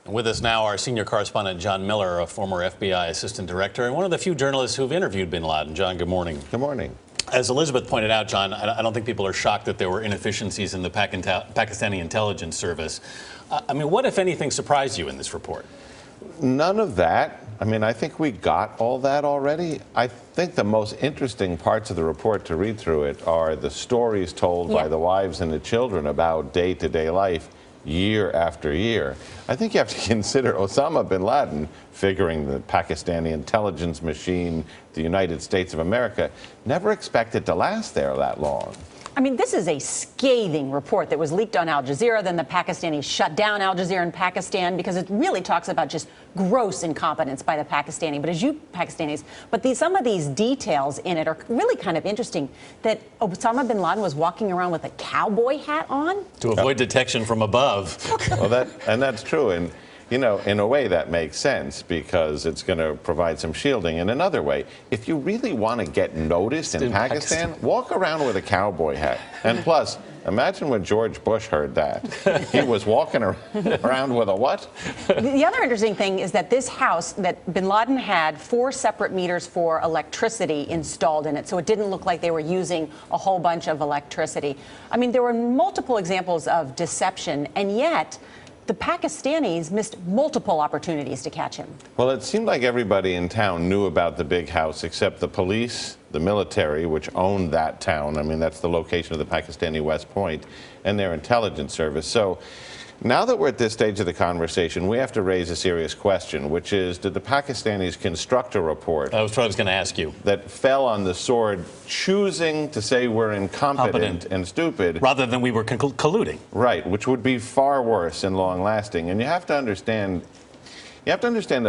With us now, our senior correspondent, John Miller, a former FBI assistant director and one of the few journalists who've interviewed bin Laden. John, good morning. Good morning. As Elizabeth pointed out, John, I don't think people are shocked that there were inefficiencies in the Pakistani intelligence service. I mean, what, if anything, surprised you in this report? None of that. I mean, I think we got all that already. I think the most interesting parts of the report to read through it are the stories told by the wives and the children about day-to-day life year after year. I think you have to consider Osama bin Laden, figuring the Pakistani intelligence machine, the United States of America, never expected to last there that long. I mean, this is a scathing report that was leaked on Al Jazeera. Then the Pakistanis shut down Al Jazeera in Pakistan because it really talks about just gross incompetence by the Pakistanis. But some of these details in it are really kind of interesting. That Osama bin Laden was walking around with a cowboy hat on to avoid detection from above. Well, that's true. And you know, in a way that makes sense because it's going to provide some shielding. In another way, if you really want to get noticed in Pakistan, walk around with a cowboy hat. And plus, imagine when George Bush heard that. He was walking around with a what? The other interesting thing is that this house, that bin Laden had 4 separate meters for electricity installed in it, so it didn't look like they were using a whole bunch of electricity. I mean, there were multiple examples of deception, and yet the Pakistanis missed multiple opportunities to catch him. Well, it seemed like everybody in town knew about the big house except the police, the military, which owned that town. I mean, that's the location of the Pakistani West Point, and their intelligence service. So now that we're at this stage of the conversation, we have to raise a serious question, which is, did the Pakistanis construct a report? That was what I was going to ask you. That fell on the sword, choosing to say we're incompetent and stupid. Rather than we were colluding. Right, which would be far worse and long-lasting. And you have to understand the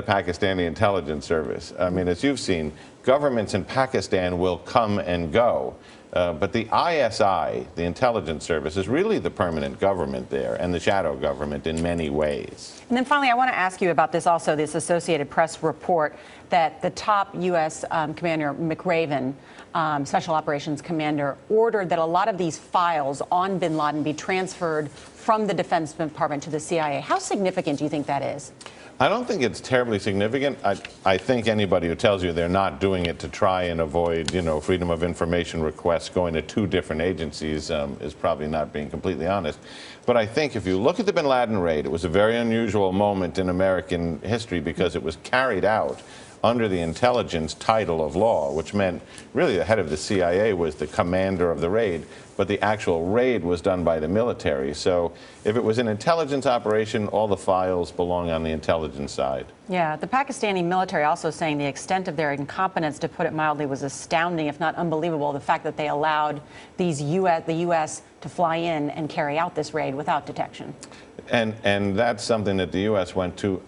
Pakistani intelligence service. I mean, as you've seen, governments in Pakistan will come and go. But the ISI, the intelligence service, is really the permanent government there and the shadow government in many ways. And then finally, I want to ask you about this also, this Associated Press report that the top U.S. Commander McRaven, Special Operations Commander, ordered that a lot of these files on bin Laden be transferred from the Defense Department to the CIA. How significant do you think that is? I don't think it's terribly significant. I think anybody who tells you they're not doing it to try and avoid, you know, freedom of information requests going to 2 different agencies is probably not being completely honest. But I think if you look at the bin Laden raid, it was a very unusual moment in American history because it was carried out under the intelligence title of law, which meant really the head of the CIA was the commander of the raid, but the actual raid was done by the military. So if it was an intelligence operation, all the files belong on the intelligence side. Yeah, the Pakistani military also saying the extent of their incompetence, to put it mildly, was astounding, if not unbelievable, the fact that they allowed the U.S. to fly in and carry out this raid without detection. And that's something that the U.S. went to.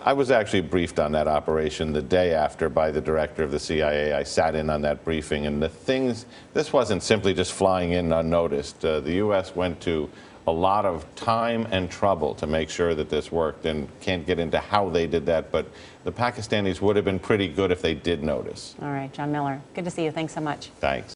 I was actually briefed on that operation the day after by the director of the CIA. I sat in on that briefing, and this wasn't simply just flying in unnoticed. The U.S. went to a lot of time and trouble to make sure that this worked, and can't get into how they did that, but the Pakistanis would have been pretty good if they did notice. All right, John Miller, good to see you. Thanks so much. Thanks.